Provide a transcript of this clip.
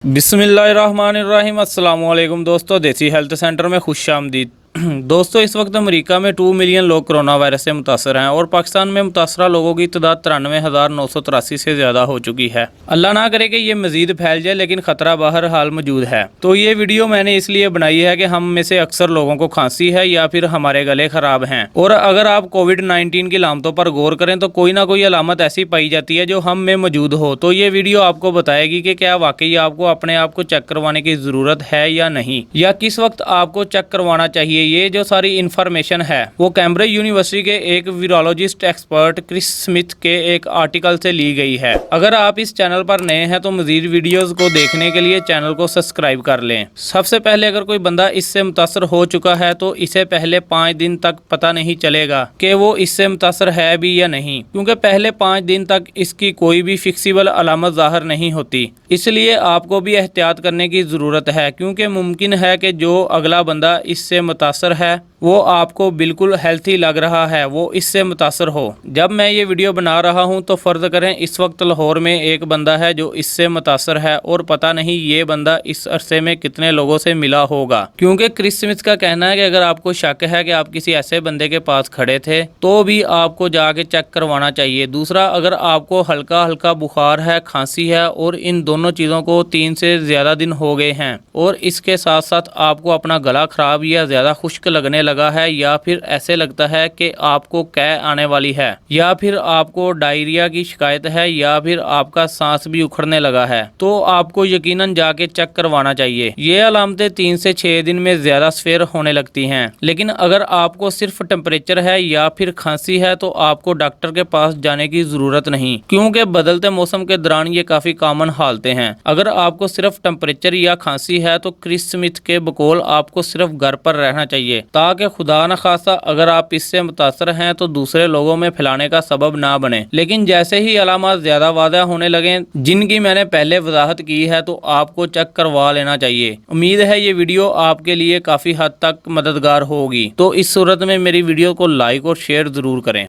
बिस्मिल्लाहिर्रहमानिर्रहीम अस्सलाम वालेकुम दोस्तों, देसी हेल्थ सेंटर में खुश आमदीद। दोस्तों, इस वक्त अमेरिका में 2 मिलियन लोग कोरोना वायरस से मुतासर हैं और पाकिस्तान में मुतासरा लोगों की तादाद 93,983 से ज़्यादा हो चुकी है। अल्लाह ना करे कि ये मज़ीद फैल जाए, लेकिन ख़तरा बहरहाल मौजूद है। तो ये वीडियो मैंने इसलिए बनाई है कि हम में से अक्सर लोगों को खांसी है या फिर हमारे गले ख़राब हैं, और अगर आप कोविड-19 की अलामतों पर गौर करें तो कोई ना कोई अलामत ऐसी पाई जाती है जो हम में मौजूद हो। तो ये वीडियो आपको बताएगी कि क्या वाकई आपको अपने आप को चेक करवाने की ज़रूरत है या नहीं, या किस वक्त आपको चेक करवाना चाहिए। ये जो सारी इन्फॉर्मेशन है वो कैम्ब्रिज यूनिवर्सिटी के एक वीरोलॉजिस्ट एक्सपर्ट क्रिस स्मिथ के एक आर्टिकल से ली गई है। अगर आप इस चैनल पर नए हैं तो मजीद वीडियोस को देखने के लिए चैनल को सब्सक्राइब कर लें। सबसे पहले, अगर कोई बंदा इससे मुतासर हो चुका है तो इसे पहले 5 दिन तक पता नहीं चलेगा कि वो इससे मुतासर है भी या नहीं, क्योंकि पहले 5 दिन तक इसकी कोई भी फिक्सिबल अलामत ज़ाहिर नहीं होती। इसलिए आपको भी एहतियात करने की ज़रूरत है, क्योंकि मुमकिन है कि जो अगला बंदा इससे मुतासर है वो आपको बिल्कुल हेल्थी लग रहा है, वो इससे मुतासर हो। जब मैं ये वीडियो बना रहा हूँ तो फ़र्ज़ करें इस वक्त लाहौर में एक बंदा है जो इससे मुतासर है, और पता नहीं ये बंदा इस अरसे में कितने लोगों से मिला होगा। क्योंकि क्रिस स्मिथ का कहना है कि अगर आपको शक है कि आप किसी ऐसे बंदे के पास खड़े थे तो भी आपको जाके चेक करवाना चाहिए। दूसरा, अगर आपको हल्का हल्का बुखार है, खांसी है, और इन दोनों चीज़ों को 3 से ज़्यादा दिन हो गए हैं, और इसके साथ साथ आपको अपना गला ख़राब या ज़्यादा खुश्क लगने लगा है, या फिर ऐसे लगता है कि आपको कैं आने वाली है, या फिर आपको डायरिया की शिकायत है, या फिर आपका सांस भी उखड़ने लगा है, तो आपको यकीनन जाके चेक करवाना चाहिए। ये अलामतें 3 से 6 दिन में ज़्यादा सफेर होने लगती हैं, लेकिन अगर आपको सिर्फ टेम्परेचर है या फिर खांसी है तो आपको डॉक्टर के पास जाने की ज़रूरत नहीं, क्योंकि बदलते मौसम के दौरान ये काफ़ी कॉमन हालतें हैं। अगर आपको सिर्फ टेम्परेचर या खांसी है तो क्रिस स्मिथ के बकौल आपको सिर्फ घर पर रहना चाहिए, ताकि खुदा न खासा अगर आप इससे मुतासर हैं तो दूसरे लोगों में फैलाने का सबब ना बने। लेकिन जैसे ही अलामत ज़्यादा वाज़ह होने लगे, जिनकी मैंने पहले वजाहत की है, तो आपको चेक करवा लेना चाहिए। उम्मीद है ये वीडियो आपके लिए काफ़ी हद तक मददगार होगी। तो इस सूरत में मेरी वीडियो को लाइक और शेयर ज़रूर करें।